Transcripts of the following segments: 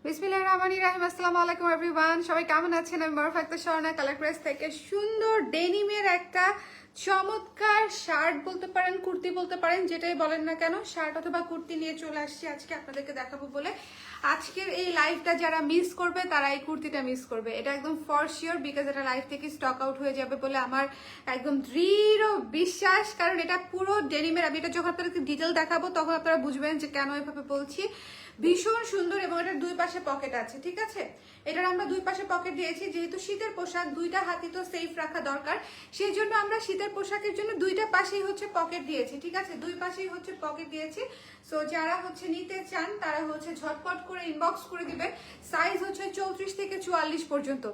বিসমিল্লাহির রহমানির রহিম। আসসালামু আলাইকুম এভরিওয়ান, সবাই কেমন আছেন? আমি মারুফ আক্তার স্বর্ণা কালার প্রেস থেকে সুন্দর ডেনিমের একটা চমৎকার শার্ট বলতে পারেন, কুর্তি বলতে পারেন, যেটাই বলেন না কেন, শার্ট অথবা কুর্তি নিয়ে চলে আসছি আজকে আপনাদেরকে দেখাবো বলে। আজকের এই লাইভটা যারা মিস করবে তারা এই কুর্তিটা মিস করবে, এটা একদম ফর শিওর, বিকজ এটা লাইভ থেকে স্টক আউট হয়ে যাবে বলে আমার একদম দৃঢ় বিশ্বাস। কারণ এটা পুরো ডেনিমের, আমি এটা যখন আপনাদেরকে ডিটেল দেখাবো তখন আপনারা বুঝবেন যে কেন এভাবে বলছি। ভীষণ সুন্দর এবং এটার দুই পাশে পকেট আছে, ঠিক আছে? এটার আমরা দুই পাশে পকেট দিয়েছি, যেহেতু শীতের পোশাক দুইটা হাতই তো সেফ রাখা দরকার, সেই জন্য আমরা শীতের পোশাকের জন্য দুইটা পাশেই হচ্ছে পকেট দিয়েছি, ঠিক আছে? দুই পাশেই হচ্ছে পকেট দিয়েছি। সো যারা হচ্ছে নিতে চান তারা হচ্ছে ঝটপট করে ইনবক্স করে দিবে। সাইজ হচ্ছে 34 থেকে 44 পর্যন্ত,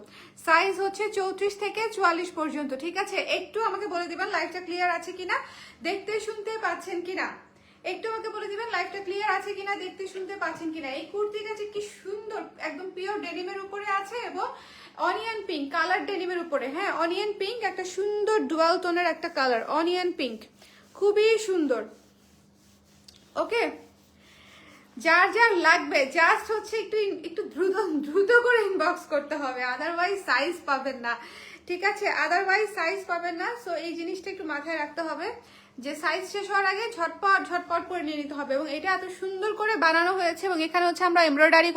সাইজ হচ্ছে 34 থেকে 44 পর্যন্ত, ঠিক আছে? একটু আমাকে বলে দিবেন লাইভটা ক্লিয়ার আছে কিনা, দেখতে শুনতে পাচ্ছেন কিনা, একটু আমাকে বলে দিবেন লাইভটা ক্লিয়ার আছে কিনা, দেখতে শুনতে পাচ্ছেন কিনা। এই কুর্তিটা যে কি সুন্দর, একদম পিওর ডেনিমের উপরে আছে এবং অনিয়ন পিঙ্ক কালার ডেনিমের উপরে, হ্যাঁ অনিয়ন পিঙ্ক, একটা সুন্দর ডুয়াল টোনের একটা কালার অনিয়ন পিঙ্ক, খুবই সুন্দর। ওকে, যার যার লাগবে জাস্ট হচ্ছে একটু একটু দ্রুত দ্রুত করে ইনবক্স করতে হবে, আদারওয়াইজ সাইজ পাবেন না, ঠিক আছে? আদারওয়াইজ সাইজ পাবেন না। সো এই জিনিসটা একটু মাথায় রাখতে হবে যে সাইজ শেষ হওয়ার আগে ঝটপট ঝটপট করে নিয়ে নিতে হবে। এবং এটা এত সুন্দর করে বানানো হয়েছে এবং এখানে হচ্ছে আমরা এমব্রয়ডারি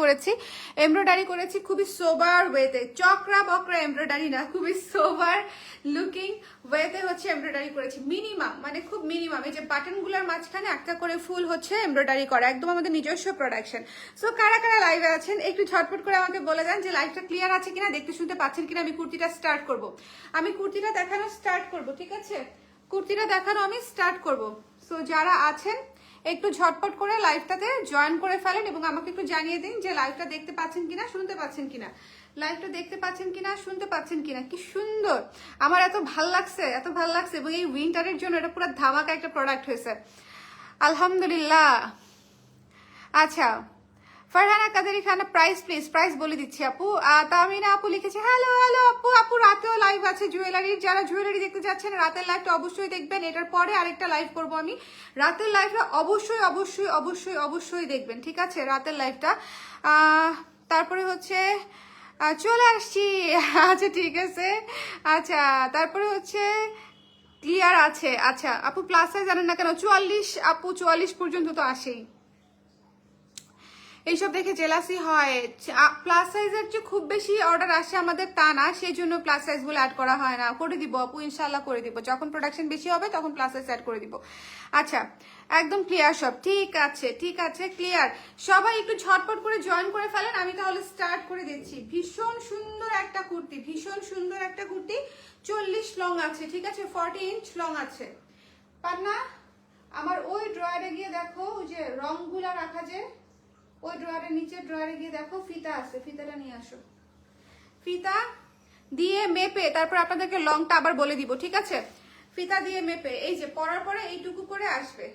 করেছি খুবই সোবার ওয়েতে, চকরা বকরা এমব্রয়ডারি না, খুবই সোবার লুকিং ওয়েতে হচ্ছে এমব্রয়ডারি করেছি। মিনিমাম মানে খুব মিনিমাম, এই যে বাটনগুলোর মাঝখানে একটা করে ফুল হচ্ছে এমব্রয়ডারি করা, একদম আমাদের নিজস্ব প্রোডাকশন। সো কারা কারা লাইভে আছেন একটু ঝটপট করে আমাকে বলে দেন যে লাইভটা ক্লিয়ার আছে কিনা, দেখতে শুনতে পাচ্ছেন কিনা। আমি কুর্তিটা স্টার্ট করব, আমি কুর্তিটা দেখানো স্টার্ট করব, ঠিক আছে? কুর্তিটা দেখানো আমি স্টার্ট করব। সো যারা আছেন একটু ঝটপট করে লাইভটাতে জয়েন করে ফেলেন এবং আমাকে একটু জানিয়ে দিন যে লাইভটা দেখতে পাচ্ছেন কিনা, শুনতে পাচ্ছেন কিনা, লাইভটা দেখতে পাচ্ছেন কিনা, শুনতে পাচ্ছেন কিনা। কি সুন্দর, আমার এত ভাল লাগছে, এত ভাল লাগছে। এবং এই উইন্টারের জন্য এটা পুরো ধামাকা একটা প্রোডাক্ট হয়েছে, আলহামদুলিল্লাহ। আচ্ছা, ফারহানা কাদেরি খানা, প্রাইস প্লিজ, প্রাইস বলে দিচ্ছি আপু। তামিনা আপু লিখেছে হ্যালো হ্যালো আপু, আপু রাতেও লাইভ আছে জুয়েলারির, যারা জুয়েলারি দেখতে যাচ্ছেন রাতের লাইভটা অবশ্যই দেখবেন। এটার পরে আরেকটা লাইভ করব আমি, রাতের লাইভটা অবশ্যই অবশ্যই অবশ্যই অবশ্যই দেখবেন, ঠিক আছে? রাতের লাইভটা। তারপরে হচ্ছে চলে আসছি, আচ্ছা ঠিক আছে। আচ্ছা তারপরে হচ্ছে ক্লিয়ার আছে। আচ্ছা আপু প্লাস সাইজ জানেন না কেন? 44 আপু, 44 পর্যন্ত তো আসেই, এইসব দেখে জেলাসি হয়। প্লাস সাইজের যে খুব বেশি অর্ডার আসে আমাদের তা না, সেই জন্য প্লাস সাইজ গুলো অ্যাড করা হয় না। করে দিব আপু, ইনশাল্লাহ করে দিব, যখন প্রোডাকশন বেশি হবে তখন প্লাস সাইজ অ্যাড করে দিব। আচ্ছা একদম ক্লিয়ার সব, ঠিক আছে ঠিক আছে, ক্লিয়ার। সবাই একটু ঝটপট করে জয়েন করে ফেলেন, আমি তাহলে স্টার্ট করে দিচ্ছি। ভীষণ সুন্দর একটা কুর্তি, ভীষণ সুন্দর একটা কুর্তি, 40 লং আছে, ঠিক আছে? 40 ইঞ্চ লং আছে। পান্না আমার ওই ড্রয়ারে গিয়ে দেখো, ওই যে রংগুলা রাখা, যে ওই ড্রয়ারের নিচে ড্রয়ারে গিয়ে দেখো ফিতা আছে, ফিতাটা নিয়ে আসো। ফিতা দিয়ে মেপে তারপর আপনাদেরকে লংটা আবার বলে দিব, ঠিক আছে? ফিতা দিয়ে মেপে এই যে পরার পরে এইটুকু করে আসবে।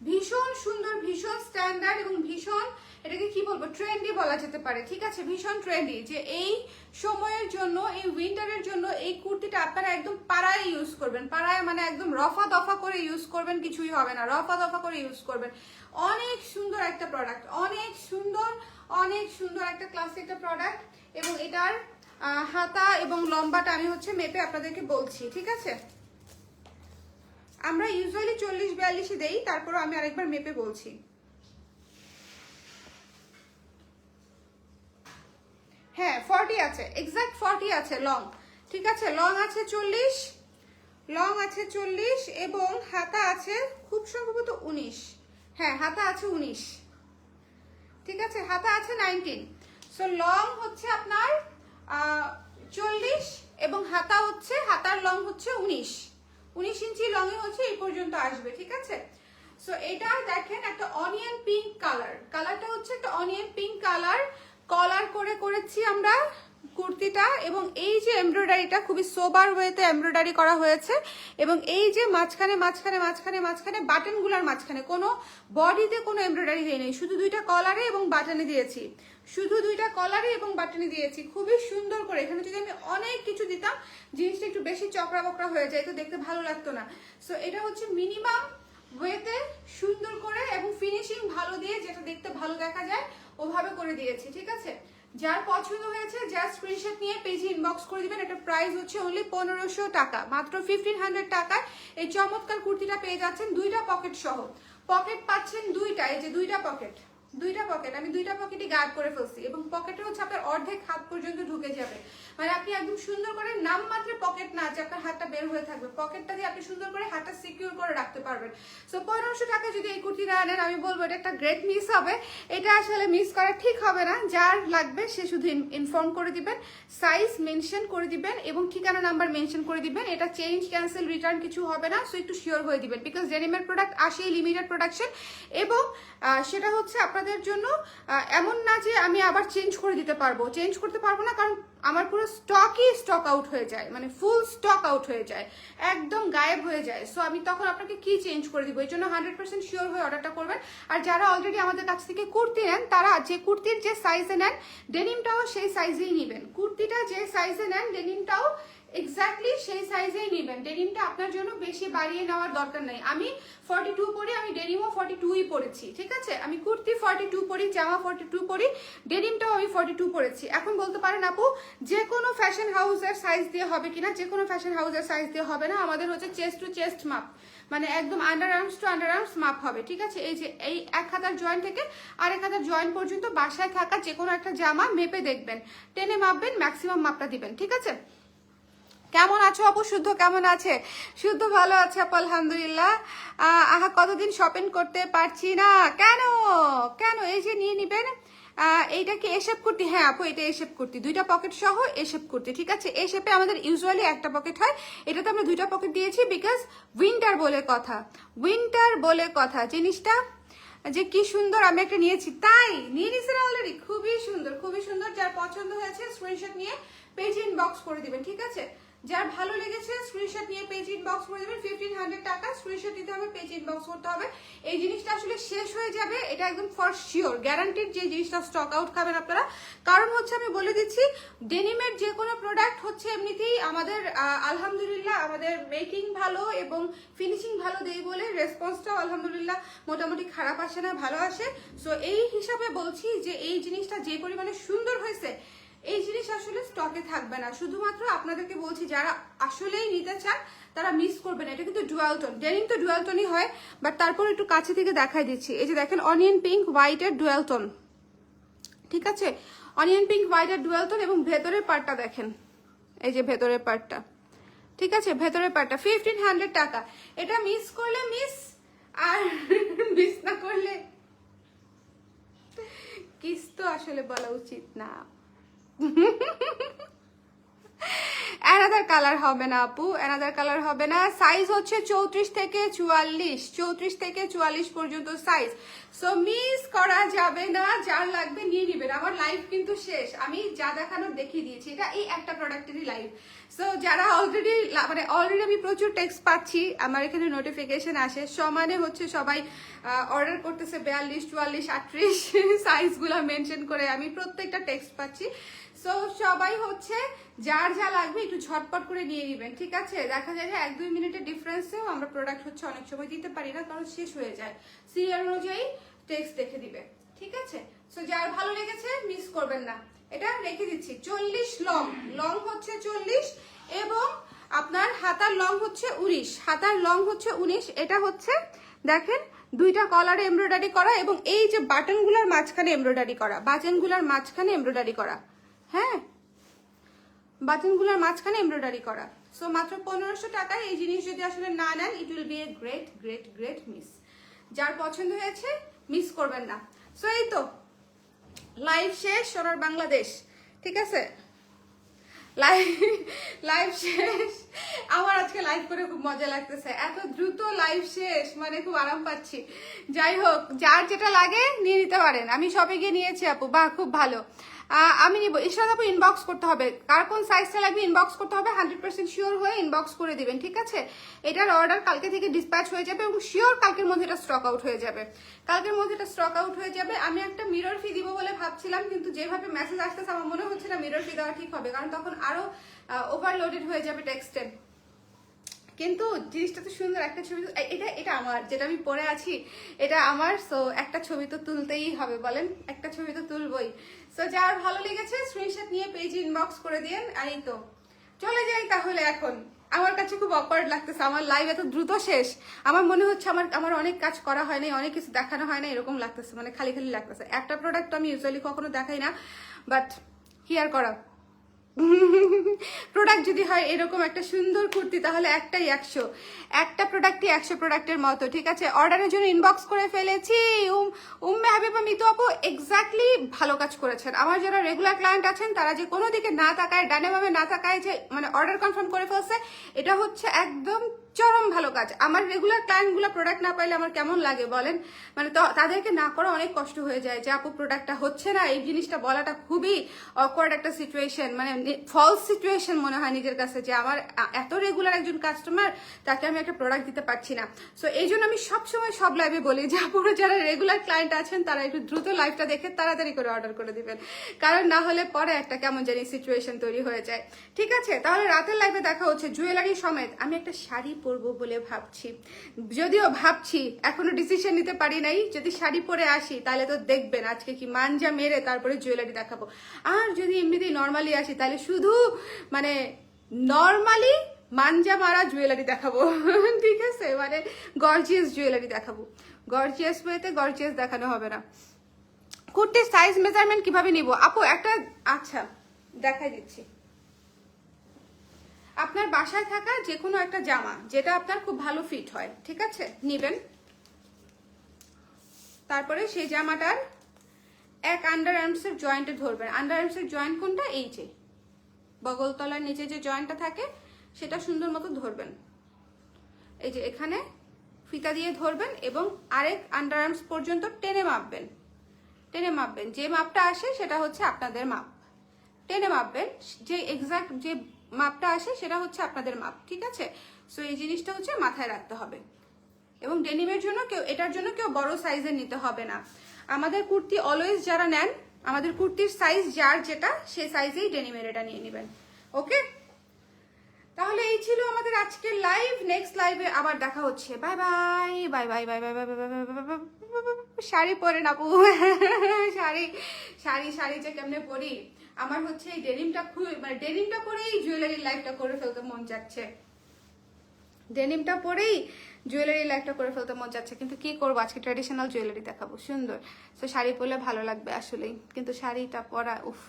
ভীষণ সুন্দর, ভীষণ স্ট্যান্ডার্ড এবং ভীষণ, এটাকে কি বলবো, ট্রেন্ডি বলা যেতে পারে, ঠিক আছে? ভীষণ ট্রেন্ডি, যে এই সময়ের জন্য, এই উইন্টারের জন্য এই কুর্তিটা আপনারা একদম পাড়ায় ইউজ করবেন, পাড়ায় মানে একদম রফা দফা করে ইউজ করবেন, কিছুই হবে না, রফা দফা করে ইউজ করবেন। অনেক সুন্দর একটা প্রোডাক্ট, অনেক সুন্দর, অনেক সুন্দর একটা ক্লাসিক একটা প্রোডাক্ট। এবং এটার হাতা এবং লম্বাটা আমি হচ্ছে মেপে আপনাদেরকে বলছি, ঠিক আছে? আমরা ইউজুয়ালি 40-42 দেই, তারপর আমি আরেকবার মেপে বলছি। হ্যাঁ 40 আছে, এক্সাক্ট 40 আছে লং, ঠিক আছে? লং আছে 40, লং আছে 40 এবং হাতা আছে খুব সম্ভবত 19, হ্যাঁ হাতা আছে 19, ঠিক আছে? হাতা আছে 19। সো লং হচ্ছে আপনার 40 এবং হাতা হচ্ছে, হাতার লং হচ্ছে 19 ইঞ্চি লংয়ে হচ্ছে এই পর্যন্ত আসবে, ঠিক আছে? সো এটা দেখেন একটা অনিয়ন পিঙ্ক কালার, কালারটা হচ্ছে একটা অনিয়ন পিঙ্ক কালার, কলার করে করেছি আমরা কুর্তিটা। এবং এই যে এমব্রয়ডারিটা খুবই সোবার ওয়েতে এমব্রয়ডারি করা হয়েছে এবং এই যে মাঝখানে মাঝখানে মাঝখানে মাঝখানে বাটনগুলোর মাঝখানে কোনো বডিতে কোনো এমব্রয়ডারি দেই নাই, শুধু দুইটা কলারে এবং বাটনে দিয়েছি, শুধু দুইটা কলারে এবং বাটনে দিয়েছি, খুবই সুন্দর করে। এখানে যদি আমি অনেক কিছু দিতাম জিনিসটা একটু বেশি চকরা বকরা হয়ে যায়, তো দেখতে ভালো লাগতো না। সো এটা হচ্ছে মিনিমাম ওয়েতে সুন্দর করে এবং ফিনিশিং ভালো দিয়ে, যেটা দেখতে ভালো দেখা যায় ওভাবে করে দিয়েছি, ঠিক আছে। যার পছন্দ হয়েছে যার স্ক্রিনশট নিয়ে পেজে ইনবক্স করে দিবেন। এটা প্রাইস হচ্ছে অনলি 1500 টাকা, মাত্র 1500 টাকায় এই চমৎকার কুর্তিটা পেয়ে যাচ্ছেন দুইটা পকেট সহ। পকেট পাচ্ছেন দুইটা, এই যে দুইটা পকেট আমি দুইটা পকেটই গায়েব করে ফেলছি এবং পকেটে হচ্ছে আপনার অর্ধেক হাত পর্যন্ত ঢুকে যাবে। মানে আপনি একদম সুন্দর করে নাম মাত্র পকেট না যে আপনার হাতটা বের হয়ে থাকবে, পকেটটা দিয়ে আপনি সুন্দর করে হাতটা সিকিউর করে রাখতে পারবেন। সো 1500 টাকা যদি এই কুর্তিটা আনেন আমি বলবো এটা একটা গ্রেট মিস হবে। এটা আসলে মিস করা ঠিক হবে না। যার লাগবে সে শুধু ইনফর্ম করে দিবেন, সাইজ মেনশন করে দিবেন এবং ঠিকানা নাম্বার মেনশন করে দিবেন। এটা চেঞ্জ ক্যান্সেল রিটার্ন কিছু হবে না। সো একটু শিওর হয়ে দিবেন, বিকজ ডেনিমের প্রোডাক্ট আসেই লিমিটেড প্রোডাকশন এবং সেটা হচ্ছে আপনাদের জন্য এমন না যে আমি আবার চেঞ্জ করে দিতে পারবো, চেঞ্জ করতে পারবো না, কারণ আমার পুরো স্টক আউট হয়ে যায়, মানে ফুল স্টক আউট হয়ে যায়, একদম গায়েব হয়ে যায়। সো আমি তখন আপনাকে কি চেঞ্জ করে দিব, এই জন্য 100% শিওর হয়ে অর্ডারটা করবেন। আর যারা অলরেডি আমাদের কাছ থেকে কুর্তি নেন তারা যে কুর্তির যে সাইজে নেন ডেনিমটাও সেই সাইজেই নেবেন, কুর্তিটা যে সাইজে নেন ডেনিমটাও এক্স্যাক্টলি সেই সাইজেই নেবেন। ডেনিমটা আপনার জন্য বেশি বাড়িয়ে নেওয়ার দরকার নেই। আমি 42 পরি, আমি ডেনিমও 42ই পরেছি, ঠিক আছে। আমি কুর্তি 42 পরি, জামা 42 পরি, ডেনিমটাও আমি 42 পরেছি। এখন বলতে পারেন আপু যে কোনো ফ্যাশন হাউসের সাইজ দিয়ে হবে কিনা, যে কোনো ফ্যাশন হাউসের সাইজ দিয়ে হবে না। আমাদের হচ্ছে চেস্ট টু চেস্ট মাপ, মানে একদম under arms to under arms মাপ হবে, ঠিক আছে। এই যে এই 1 হাতার জয়েন্ট থেকে আরেক হাতার জয়েন্ট পর্যন্ত বাসায় থাকা যে কোনো একটা জামা মেপে দেখবেন, টেনে মাপবেন, ম্যাক্সিমাম মাপটা দিবেন, ঠিক আছে। কেমন আছো আপু? শুদ্ধ কেমন আছে? শুদ্ধ ভালো আছে আপু, আলহামদুলিল্লাহ। আহা কতদিন শপিং করতে পারছি না, কেন কেন? এই যে নিয়ে নিবেন, এইটা কি এ শেপ কুর্তি? হ্যাঁ আপু এটা এ শেপ কুর্তি, দুইটা পকেট সহ এ শেপ কুর্তি, ঠিক আছে। এ শেপে আমাদের ইউজুয়ালি একটা পকেট হয়, এটাতে আমরা দুইটা পকেট দিয়েছি বিকজ উইন্টার বলে কথা, উইন্টার বলে কথা। জিনিসটা যে কি সুন্দর, আমি একটা নিয়েছি, তাই নিয়ে নিয়েছেন অলরেডি, খুবই সুন্দর খুবই সুন্দর। যার পছন্দ হয়েছে স্ক্রিনশট নিয়ে পেজে ইনবক্স করে দিবেন, ঠিক আছে। যার ভালো লেগেছে স্ক্রিনশট নিয়ে পেজ ইনবক্স করে দেবেন। 1500 টাকা স্ক্রিনশট দিতে হবে, পেজ ইনবক্স করতে হবে। এই জিনিসটা আসলে শেষ হয়ে যাবে, এটা একদম ফর শিওর গ্যারান্টিড যে জিনিসটা স্টক আউট খাবেন আপনারা। কারণ হচ্ছে আমি বলে দিচ্ছি ডেনিমের যে কোনো প্রোডাক্ট হচ্ছে এমনিতেই আমাদের আলহামদুলিল্লাহ আমাদের মেকিং ভালো এবং ফিনিশিং ভালো দেই বলে রেসপন্সটাও আলহামদুলিল্লাহ মোটামুটি খারাপ আসে না, ভালো আসে। সো এই হিসাবে বলছি যে এই জিনিসটা যে পরিমাণে সুন্দর হয়েছে এই জিনিস আসলে স্টকে থাকবে না। শুধুমাত্র আপনাদেরকে বলছি যারা আসলেই নিতে চান তারা মিস করবেন। এটা কিন্তু ডুয়াল টোন, ডেনিম তো ডুয়াল টোনই হয়, বাট তারপর একটু কাছে থেকে দেখাই দিচ্ছি। এই যে দেখেন অনিয়ন পিঙ্ক হোয়াইটের ডুয়াল টোন, ঠিক আছে। অনিয়ন পিঙ্ক হোয়াইটের ডুয়াল টোন এবং ভেতরের পার্টটা দেখেন, এই যে ভেতরের পার্টটা, ঠিক আছে। ভেতরের পার্টটা 1500 টাকা। এটা মিস করলে মিস, আর মিস না করলে কিস তো আসলে বলা উচিত না। অ্যানাদার কালার হবে না আপু, অ্যানাদার কালার হবে না। সাইজ হচ্ছে 34 থেকে 44, 34 থেকে 44 পর্যন্ত সাইজ। সো মিস করা যাবে না, যার লাগবে নিয়ে নেবেন। আমার লাইভ কিন্তু শেষ, আমি যা দেখানোর দেখিয়ে দিয়েছি, এটা এই একটা প্রোডাক্টেরই লাইভ। সো যারা অলরেডি আমি প্রচুর টেক্সট পাচ্ছি, আমার এখানে নোটিফিকেশন আসে সমানে হচ্ছে সবাই অর্ডার করতেছে 42, 44, 38 সাইজগুলো মেনশন করে, আমি প্রত্যেকটা টেক্সট পাচ্ছি। সো সবাই হচ্ছে যার যা লাগবে একটু ঝটপট করে নিয়ে নেবেন, ঠিক আছে। দেখা যায় যে 1-2 মিনিটের ডিফারেন্সেও আমরা প্রোডাক্ট হচ্ছে অনেক সময় দিতে পারি না, কারণ শেষ হয়ে যায়। সিরিয়াল অনুযায়ী টেক্সট দেখে দিবে, ঠিক আছে। সো যার ভালো লেগেছে মিস করবেন না। এটা রেখে দিচ্ছি 40 লং, লং হচ্ছে 40 এবং আপনার হাতার লং হচ্ছে 19, হাতার লং হচ্ছে 19। এটা হচ্ছে দেখেন দুইটা কলারে এমব্রয়ডারি করা এবং এই যে বাটনগুলোর মাঝখানে এমব্রয়ডারি করা, বাটনগুলোর মাঝখানে এমব্রয়ডারি করা, হ্যাঁ বাটনগুলোর মাঝখানে এমব্রয়ডারি করা। সো মাত্র 1500 টাকায় এই জিনিস যদি আসলে না নেন it will B a great great great miss. যার পছন্দ হয়েছে মিস করবেন না। সো এই তো লাইভ শেষ সোনার বাংলাদেশ, ঠিক আছে। লাইভ শেষ। আমার আজকে লাইভ করে খুব মজা লাগতেছে, এত দ্রুত লাইভ শেষ, মানে খুব আরাম পাচ্ছি। যাই হোক যার যেটা লাগে নিয়ে নিতে পারেন, আমি সবে গিয়ে নিয়েছি আপু, বাহ খুব ভালো। আমি নিব। ইশরাত আপু ইনবক্স করতে হবে, কার কোন সাইজটা লাগবে ইনবক্স করতে হবে, 100% শিওর হয়ে ইনবক্স করে দিবেন, ঠিক আছে। এটার অর্ডার কালকে থেকে ডিসপ্যাচ হয়ে যাবে এবং শিওর কালকের মধ্যে এটা স্টক আউট হয়ে যাবে, কালকের মধ্যে এটা স্টক আউট হয়ে যাবে। আমি একটা মিরর ফি দিব বলে ভাবছিলাম, কিন্তু যেভাবে মেসেজ আসতেছে আমার মনে হচ্ছে না মিরর ফি দেওয়া ঠিক হবে, কারণ তখন আরো ওভারলোডেড হয়ে যাবে টেক্সটে। কিন্তু জিনিসটা তো সুন্দর, একটা ছবি তো এটা এটা আমার, যেটা আমি পরে আছি এটা আমার। সো একটা ছবি তো তুলতেই হবে, বলেন, একটা ছবি তো তুলবই। সো যার ভালো লেগেছে স্ক্রিনশট নিয়ে পেজ ইনবক্স করে দিন। আর এই তো চলে যাই তাহলে এখন। আমার কাছে খুব অকওয়ার্ড লাগতেছে, আমার লাইভ এত দ্রুত শেষ। আমার মনে হচ্ছে আমার আমার অনেক কাজ করা হয় নাই, অনেক কিছু দেখানো হয় না, এরকম লাগতেছে, মানে খালি খালি লাগতেছে। একটা প্রোডাক্ট আমি ইউজুয়ালি কখনো দেখাই না, বাট কি আর করা। প্রোডাক্ট যদি হয় এরকম একটা সুন্দর কুর্তি, তাহলে একটাই 100, একটা প্রোডাক্টই 100 প্রোডাক্টের মতো, ঠিক আছে? অর্ডারের জন্য ইনবক্স করে ফেলেছি। উম্মে হাবিবা মিতু আপু এক্স্যাক্টলি ভালো কাজ করেছেন। আমার যারা রেগুলার ক্লায়েন্ট আছেন তারা যে কোনো দিকে না তাকায়, ডানে ভাবে না তাকায়, যে মানে অর্ডার কনফার্ম করে ফেলছে, এটা হচ্ছে একদম চরম ভালো কাজ। আমার রেগুলার ক্লায়েন্টগুলো প্রোডাক্ট না পাইলে আমার কেমন লাগে বলেন? মানে তো তাদেরকে না করা অনেক কষ্ট হয়ে যায় যে আপু প্রোডাক্টটা হচ্ছে না, এই জিনিসটা বলাটা খুবই অকওয়ার্ড একটা সিচুয়েশন, মানে ফলস সিচুয়েশন মনে হয় নিজের কাছে, যে আমার এত রেগুলার একজন কাস্টমার, তাকে আমি একটা প্রোডাক্ট দিতে পারছি না। সো এই জন্য আমি সবসময় সব লাইভে বলি যে আপুরা যারা রেগুলার ক্লায়েন্ট আছেন তারা একটু দ্রুত লাইভটা দেখে তাড়াতাড়ি করে অর্ডার করে দিবেন, কারণ না হলে পরে একটা কেমন জানি সিচুয়েশন তৈরি হয়ে যায়। ঠিক আছে, তাহলে রাতের লাইভে দেখা হচ্ছে জুয়েলারি সমেত। আমি একটা শাড়ি পরবো বলে ভাবছি, যদিও ভাবছি এখনো ডিসিশন নিতে পারি নাই। যদি শাড়ি পরে আসি তাহলে তো দেখবেন আজকে কি মানজা মেরে তারপরে জুয়েলারি দেখাবো। আর যদি এমনিতেই নর্মালি আসি তাহলে শুধু মানে নর্মালি মানজা মারা জুয়েলারি দেখাবো। ঠিক আছে, মানে গর্জিয়াস জুয়েলারি দেখাবো। গর্জিয়াস ওয়েতে গর্জিয়াস দেখানো হবে না। কুর্তির সাইজ মেজারমেন্ট কিভাবে নিব আপু? একটা আচ্ছা দেখাই দিচ্ছি। আপনার বাসায় থাকা যে কোনো একটা জামা যেটা আপনার খুব ভালো ফিট হয়, ঠিক আছে, নিবেন। তারপরে সেই জামাটার এক আন্ডার আর্মসের জয়েন্টে ধরবেন। আন্ডার আর্মসের জয়েন্ট কোনটা? এই যে বগলতলার নিচে যে জয়েন্টটা থাকে সেটা সুন্দর মতো ধরবেন। এই যে এখানে ফিতা দিয়ে ধরবেন এবং আরেক আন্ডার আর্মস পর্যন্ত টেনে মাপবেন। টেনে মাপবেন, যে মাপটা আসে সেটা হচ্ছে আপনাদের মাপ। টেনে মাপবেন, যে এক্সাক্ট যে মাপটা আসে সেটা হচ্ছে আপনাদের মাপ, ঠিক আছে? সো এই জিনিসটা হচ্ছে মাথায় রাখতে হবে। এবং ডেনিমের জন্য এটার জন্য কেউ বড় সাইজের নিতে হবে না। আমাদের কুর্তি অলওয়েজ যারা নেন, আমাদের কুর্তির সাইজ যার যেটা, সেই সাইজেই ডেনিমের এটা নিয়ে নেবেন। ওকে, তাহলে এই ছিল আমাদের আজকের লাইভ। নেক্সট লাইভে আবার দেখা হচ্ছে। Bye bye bye bye bye bye bye bye. Sari পরে না পু, শাড়ি শাড়ি শাড়ি যে কেমনে পরি, আমার হচ্ছে এই ডেনিমটা খুব, মানে ডেনিমটা পরেই জুয়েলারির লাইফটা করে ফেলতে মন যাচ্ছে। ডেনিমটা পরেই জুয়েলারি লাইফটা করে ফেলতে মন যাচ্ছে, কিন্তু কি করবো, আজকে ট্র্যাডিশনাল জুয়েলারি দেখাবো সুন্দর। তো শাড়ি পরলে ভালো লাগবে আসলেই, কিন্তু শাড়িটা পরা উফ।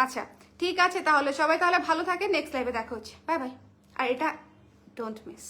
আচ্ছা ঠিক আছে, তাহলে সবাই তাহলে ভালো থাকে। নেক্সট লাইভে দেখা হচ্ছে। Bye bye. আর এটা ডোন্ট মিস।